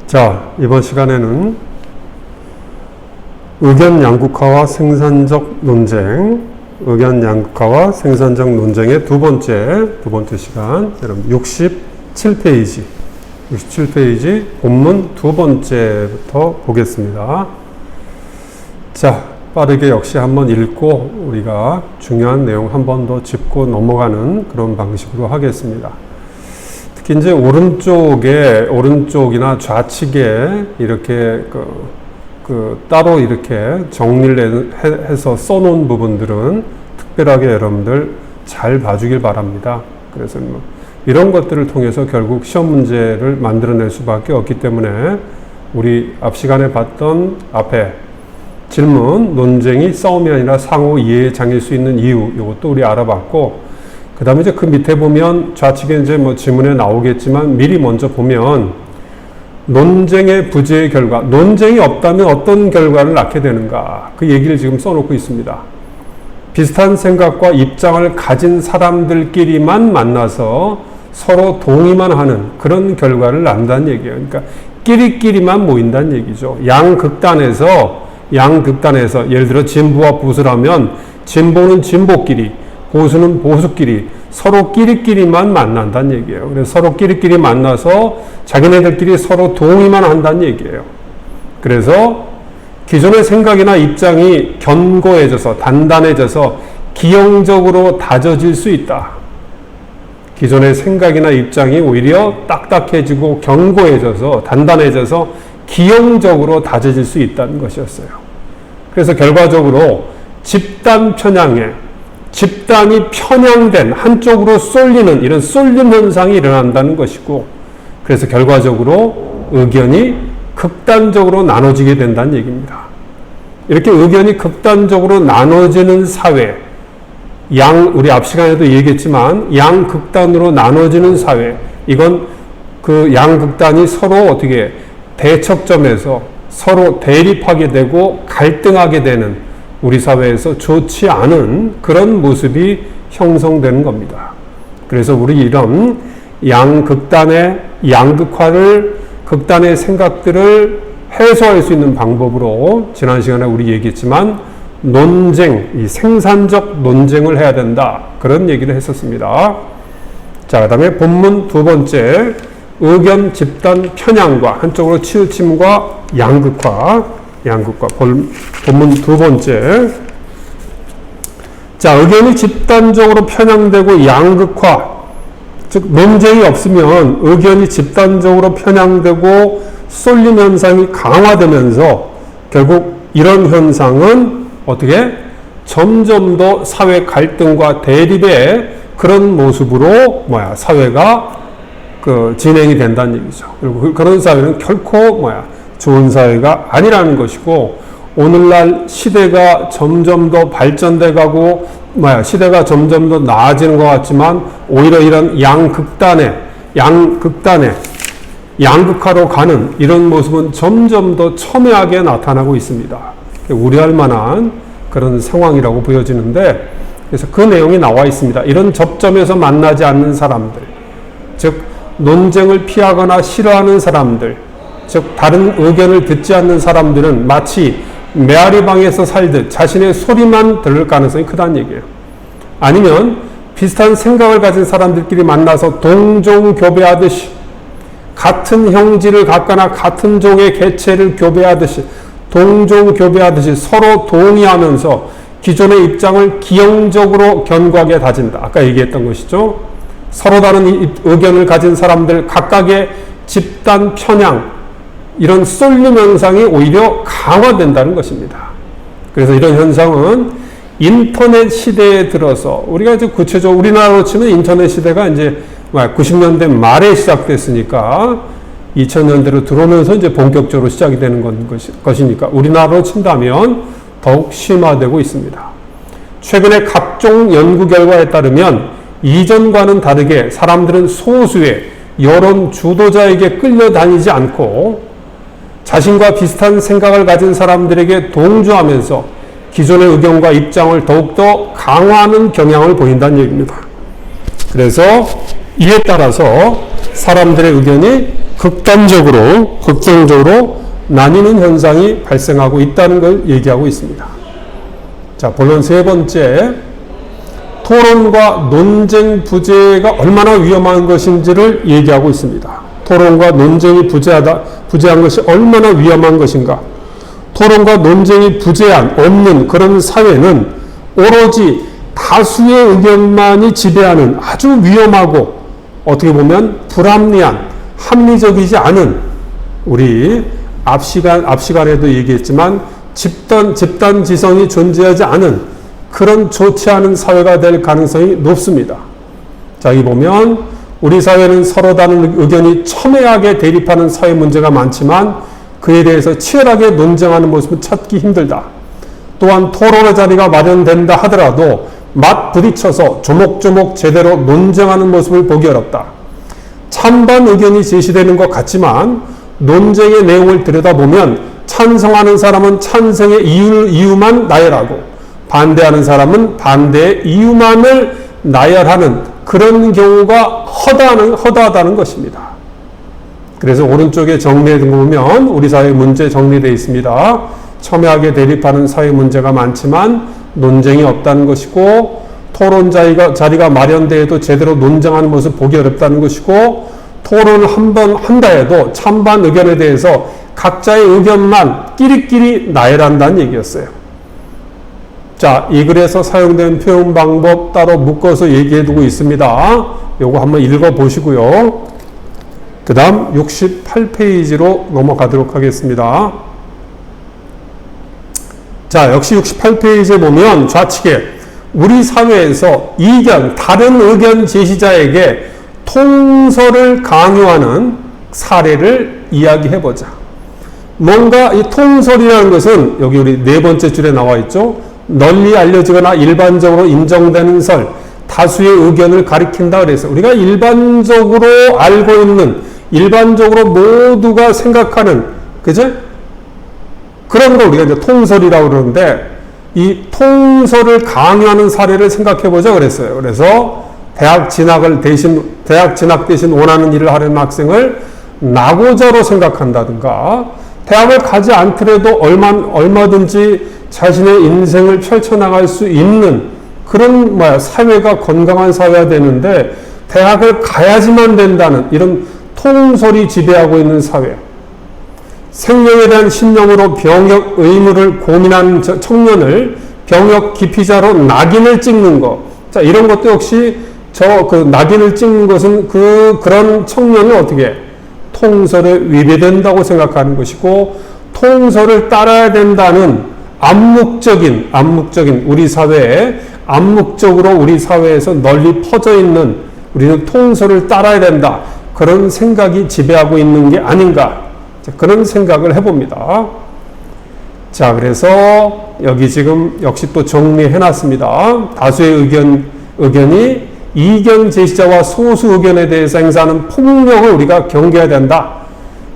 자, 이번 시간에는 의견 양극화와 생산적 논쟁, 의견 양극화와 생산적 논쟁의 두 번째 시간, 여러분 67페이지 본문 두 번째부터 보겠습니다. 자, 빠르게 역시 한번 읽고 우리가 중요한 내용 한 번 더 짚고 넘어가는 그런 방식으로 하겠습니다. 특히 이제 오른쪽이나 좌측에 이렇게 따로 이렇게 정리를 해서 써놓은 부분들은 특별하게 여러분들 잘 봐주길 바랍니다. 그래서 이런 것들을 통해서 결국 시험 문제를 만들어낼 수밖에 없기 때문에 우리 앞 시간에 봤던 앞에 질문, 논쟁이 싸움이 아니라 상호 이해의 장일 수 있는 이유, 이것도 우리 알아봤고, 그 다음에 이제 그 밑에 보면 좌측에 이제 지문에 나오겠지만 미리 먼저 보면 논쟁의 부재의 결과, 논쟁이 없다면 어떤 결과를 낳게 되는가, 그 얘기를 지금 써놓고 있습니다. 비슷한 생각과 입장을 가진 사람들끼리만 만나서 서로 동의만 하는 그런 결과를 낳는다는 얘기예요. 그러니까 끼리끼리만 모인다는 얘기죠. 양극단에서 예를 들어 진보와 보수라면 진보는 진보끼리, 보수는 보수끼리 서로 끼리끼리만 만난다는 얘기예요. 그래서 서로 끼리끼리 만나서 자기네들끼리 서로 동의만 한다는 얘기예요. 그래서 기존의 생각이나 입장이 견고해져서 단단해져서 기형적으로 다져질 수 있다. 기존의 생각이나 입장이 오히려 딱딱해지고 견고해져서 단단해져서 기형적으로 다져질 수 있다는 것이었어요. 그래서 결과적으로 집단이 편향된 한쪽으로 쏠리는 이런 쏠림 현상이 일어난다는 것이고, 그래서 결과적으로 의견이 극단적으로 나눠지게 된다는 얘기입니다. 이렇게 의견이 극단적으로 나눠지는 사회, 우리 앞 시간에도 얘기했지만 양극단으로 나눠지는 사회, 이건 그 양극단이 서로 어떻게 대척점에서 서로 대립하게 되고 갈등하게 되는 우리 사회에서 좋지 않은 그런 모습이 형성되는 겁니다. 그래서 우리 이런 양극단의 양극화를, 극단의 생각들을 해소할 수 있는 방법으로 지난 시간에 우리 얘기했지만 논쟁, 이 생산적 논쟁을 해야 된다, 그런 얘기를 했었습니다. 자, 그 다음에 본문 두 번째, 의견 집단 편향과 한쪽으로 치우침과 양극화, 본문 두 번째. 자, 의견이 집단적으로 편향되고 양극화, 즉 논쟁이 없으면 의견이 집단적으로 편향되고 쏠림 현상이 강화되면서 결국 이런 현상은 어떻게 점점 더 사회 갈등과 대립의 그런 모습으로 사회가 진행이 된다는 얘기죠. 그리고 그런 사회는 결코 좋은 사회가 아니라는 것이고, 오늘날 시대가 점점 더 발전돼 가고 시대가 점점 더 나아지는 것 같지만 오히려 이런 양극화로 가는 이런 모습은 점점 더 첨예하게 나타나고 있습니다. 우려할 만한 그런 상황이라고 보여지는데, 그래서 그 내용이 나와 있습니다. 이런 접점에서 만나지 않는 사람들, 즉 논쟁을 피하거나 싫어하는 사람들, 즉 다른 의견을 듣지 않는 사람들은 마치 메아리방에서 살듯 자신의 소리만 들을 가능성이 크다는 얘기예요. 아니면 비슷한 생각을 가진 사람들끼리 만나서 동종교배하듯이, 같은 형질을 갖거나 같은 종의 개체를 교배하듯이, 동종교배하듯이 서로 동의하면서 기존의 입장을 기형적으로 견고하게 다진다. 아까 얘기했던 것이죠. 서로 다른 의견을 가진 사람들 각각의 집단 편향, 이런 쏠림 현상이 오히려 강화된다는 것입니다. 그래서 이런 현상은 인터넷 시대에 들어서, 우리가 이제 구체적으로 우리나라로 치면 인터넷 시대가 이제 90년대 말에 시작됐으니까 2000년대로 들어오면서 이제 본격적으로 시작이 되는 것이니까 우리나라로 친다면 더욱 심화되고 있습니다. 최근에 각종 연구 결과에 따르면 이전과는 다르게 사람들은 소수의 여론 주도자에게 끌려다니지 않고 자신과 비슷한 생각을 가진 사람들에게 동조하면서 기존의 의견과 입장을 더욱더 강화하는 경향을 보인다는 얘기입니다. 그래서 이에 따라서 사람들의 의견이 극단적으로 나뉘는 현상이 발생하고 있다는 걸 얘기하고 있습니다. 자, 본론 세 번째, 토론과 논쟁 부재가 얼마나 위험한 것인지를 얘기하고 있습니다. 토론과 논쟁이 부재한 것이 얼마나 위험한 것인가. 토론과 논쟁이 없는 그런 사회는 오로지 다수의 의견만이 지배하는 아주 위험하고 어떻게 보면 불합리한, 합리적이지 않은, 우리 앞 시간에도 얘기했지만 집단 지성이 존재하지 않은 그런 좋지 않은 사회가 될 가능성이 높습니다. 자, 여기 보면 우리 사회는 서로 다른 의견이 첨예하게 대립하는 사회 문제가 많지만 그에 대해서 치열하게 논쟁하는 모습은 찾기 힘들다. 또한 토론의 자리가 마련된다 하더라도 맞부딪혀서 조목조목 제대로 논쟁하는 모습을 보기 어렵다. 찬반 의견이 제시되는 것 같지만 논쟁의 내용을 들여다보면 찬성하는 사람은 찬성의 이유만 나열하고 반대하는 사람은 반대의 이유만을 나열하는 그런 경우가 허다하다는 것입니다. 그래서 오른쪽에 정리해둔 거 보면 우리 사회 문제 정리되어 있습니다. 첨예하게 대립하는 사회 문제가 많지만 논쟁이 없다는 것이고, 토론 자리가 마련되어도 제대로 논쟁하는 모습을 보기 어렵다는 것이고, 토론을 한번 한다 해도 찬반 의견에 대해서 각자의 의견만 끼리끼리 나열한다는 얘기였어요. 자, 이 글에서 사용된 표현 방법 따로 묶어서 얘기해두고 있습니다. 요거 한번 읽어보시고요. 그 다음 68페이지로 넘어가도록 하겠습니다. 자, 역시 68페이지에 보면 좌측에 우리 사회에서 다른 의견 제시자에게 통설을 강요하는 사례를 이야기해보자. 뭔가 이 통설이라는 것은 여기 우리 네 번째 줄에 나와 있죠. 널리 알려지거나 일반적으로 인정되는 설, 다수의 의견을 가리킨다 그래서 우리가 일반적으로 알고 있는, 일반적으로 모두가 생각하는, 그죠? 그런 걸 우리가 이제 통설이라고 그러는데, 이 통설을 강요하는 사례를 생각해 보자 그랬어요. 그래서 대학 진학 대신 원하는 일을 하려는 학생을 낙오자로 생각한다든가, 대학을 가지 않더라도 얼마든지 자신의 인생을 펼쳐나갈 수 있는 그런 사회가 건강한 사회가 되는데 대학을 가야지만 된다는 이런 통설이 지배하고 있는 사회. 생명에 대한 신념으로 병역 의무를 고민한 청년을 병역 기피자로 낙인을 찍는 것. 자, 이런 것도 역시 낙인을 찍는 것은 그런 청년을 어떻게 통설에 위배된다고 생각하는 것이고, 통설을 따라야 된다는 암묵적인 우리 사회에, 암묵적으로 우리 사회에서 널리 퍼져 있는, 우리는 통설을 따라야 된다, 그런 생각이 지배하고 있는 게 아닌가, 그런 생각을 해봅니다. 자, 그래서 여기 지금 역시 또 정리해 놨습니다. 다수의 의견이 이견 제시자와 소수 의견에 대해서 행사하는 폭력을 우리가 경계해야 된다.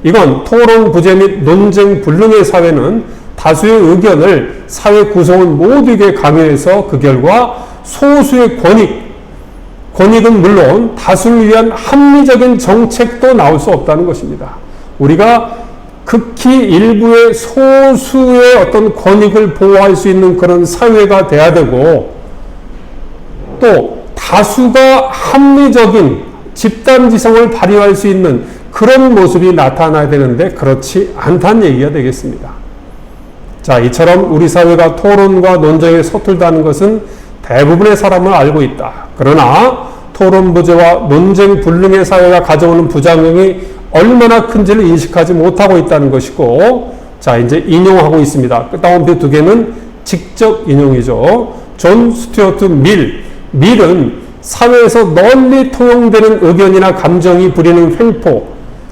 이건 토론 부재 및 논쟁 불능의 사회는 다수의 의견을 사회 구성원 모두에게 강요해서 그 결과 소수의 권익은 물론 다수를 위한 합리적인 정책도 나올 수 없다는 것입니다. 우리가 극히 일부의 소수의 어떤 권익을 보호할 수 있는 그런 사회가 돼야 되고, 또 다수가 합리적인 집단지성을 발휘할 수 있는 그런 모습이 나타나야 되는데 그렇지 않다는 얘기가 되겠습니다. 자, 이처럼 우리 사회가 토론과 논쟁에 서툴다는 것은 대부분의 사람은 알고 있다. 그러나 토론 부재와 논쟁 불능의 사회가 가져오는 부작용이 얼마나 큰지를 인식하지 못하고 있다는 것이고, 자, 이제 인용하고 있습니다. 다운표 두 개는 직접 인용이죠. 존 스튜어트 밀은 사회에서 널리 통용되는 의견이나 감정이 부리는 횡포,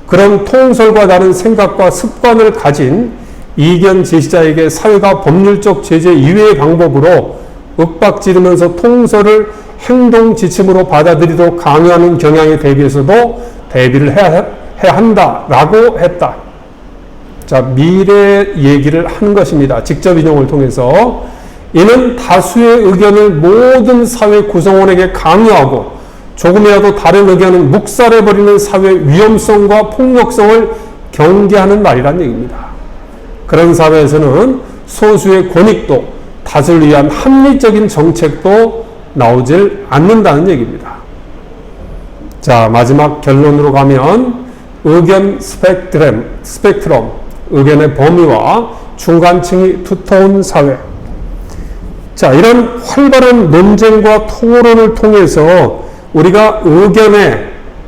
그런 통설과 다른 생각과 습관을 가진 이견 제시자에게 사회가 법률적 제재 이외의 방법으로 윽박지르면서 통설을 행동 지침으로 받아들이도록 강요하는 경향에 대비해서도 대비를 해야 한다라고 했다. 자, 밀의 얘기를 한 것입니다. 직접 인용을 통해서. 이는 다수의 의견을 모든 사회 구성원에게 강요하고 조금이라도 다른 의견은 묵살해버리는 사회 위험성과 폭력성을 경계하는 말이란 얘기입니다. 그런 사회에서는 소수의 권익도 다수를 위한 합리적인 정책도 나오질 않는다는 얘기입니다. 자, 마지막 결론으로 가면 의견 스펙트럼, 의견의 범위와 중간층이 두터운 사회. 자, 이런 활발한 논쟁과 토론을 통해서 우리가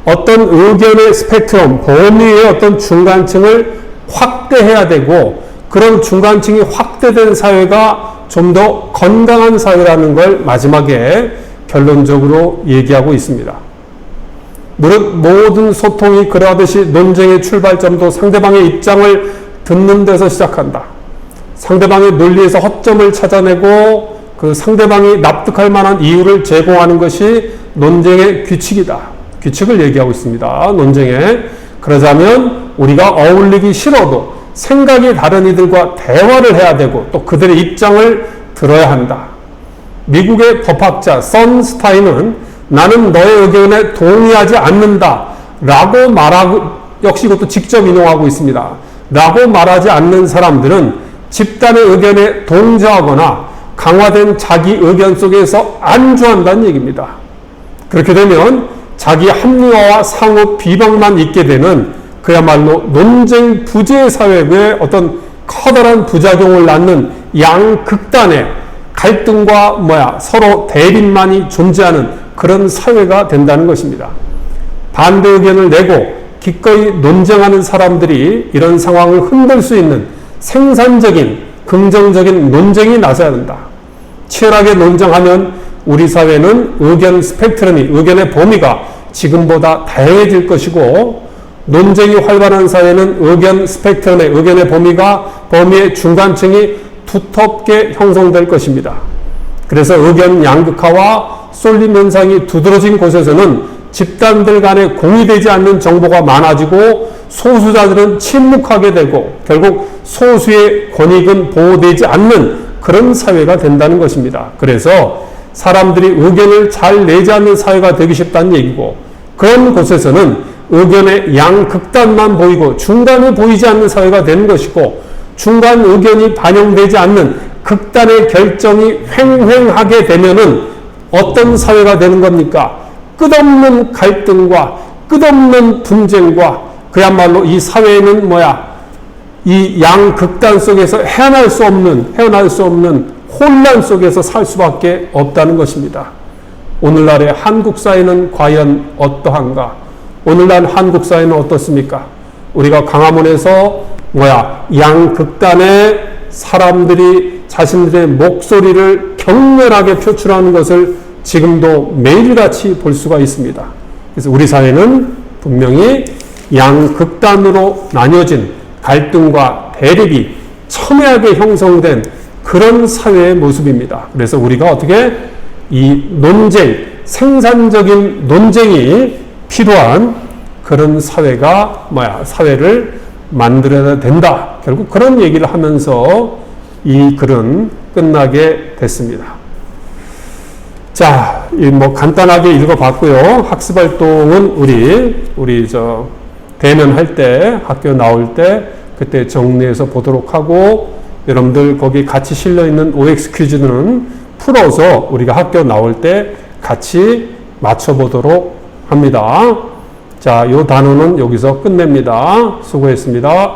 어떤 의견의 스펙트럼, 범위의 어떤 중간층을 확대해야 되고, 그런 중간층이 확대된 사회가 좀 더 건강한 사회라는 걸 마지막에 결론적으로 얘기하고 있습니다. 모든 소통이 그러하듯이 논쟁의 출발점도 상대방의 입장을 듣는 데서 시작한다. 상대방의 논리에서 허점을 찾아내고 그 상대방이 납득할 만한 이유를 제공하는 것이 논쟁의 규칙이다. 규칙을 얘기하고 있습니다. 논쟁에. 그러자면 우리가 어울리기 싫어도 생각이 다른 이들과 대화를 해야 되고 또 그들의 입장을 들어야 한다. 미국의 법학자 선스타인은 나는 너의 의견에 동의하지 않는다 라고 말하고, 역시 이것도 직접 인용하고 있습니다. 라고 말하지 않는 사람들은 집단의 의견에 동조하거나 강화된 자기 의견 속에서 안주한다는 얘기입니다. 그렇게 되면 자기 합리화와 상호 비방만 있게 되는 그야말로 논쟁 부재 사회의 어떤 커다란 부작용을 낳는 양극단의 갈등과 서로 대립만이 존재하는 그런 사회가 된다는 것입니다. 반대 의견을 내고 기꺼이 논쟁하는 사람들이 이런 상황을 흔들 수 있는 생산적인 긍정적인 논쟁이 나서야 한다. 치열하게 논쟁하면 우리 사회는 의견 스펙트럼이, 의견의 범위가 지금보다 다양해질 것이고, 논쟁이 활발한 사회는 의견 스펙트럼의, 의견의 범위의 중간층이 두텁게 형성될 것입니다. 그래서 의견 양극화와 쏠림 현상이 두드러진 곳에서는 집단들 간에 공유되지 않는 정보가 많아지고 소수자들은 침묵하게 되고 결국 소수의 권익은 보호되지 않는 그런 사회가 된다는 것입니다. 그래서 사람들이 의견을 잘 내지 않는 사회가 되기 쉽다는 얘기고, 그런 곳에서는 의견의 양극단만 보이고 중간이 보이지 않는 사회가 되는 것이고, 중간 의견이 반영되지 않는 극단의 결정이 횡행하게 되면은 어떤 사회가 되는 겁니까? 끝없는 갈등과 끝없는 분쟁과 그야말로 이 사회는 이 양극단 속에서 헤어날 수 없는 혼란 속에서 살 수밖에 없다는 것입니다. 오늘날의 한국 사회는 과연 어떠한가? 오늘날 한국 사회는 어떻습니까? 우리가 강화문에서 양극단의 사람들이 자신들의 목소리를 격렬하게 표출하는 것을 지금도 매일같이 볼 수가 있습니다. 그래서 우리 사회는 분명히 양극단으로 나뉘어진 갈등과 대립이 첨예하게 형성된 그런 사회의 모습입니다. 그래서 우리가 어떻게 이 생산적인 논쟁이 필요한 그런 사회를 만들어야 된다. 결국 그런 얘기를 하면서 이 글은 끝나게 됐습니다. 자, 간단하게 읽어봤고요. 학습활동은 우리 대면할 때, 학교 나올 때 그때 정리해서 보도록 하고, 여러분들 거기 같이 실려있는 OX 퀴즈는 풀어서 우리가 학교 나올 때 같이 맞춰보도록 합니다. 자, 이 단어는 여기서 끝냅니다. 수고했습니다.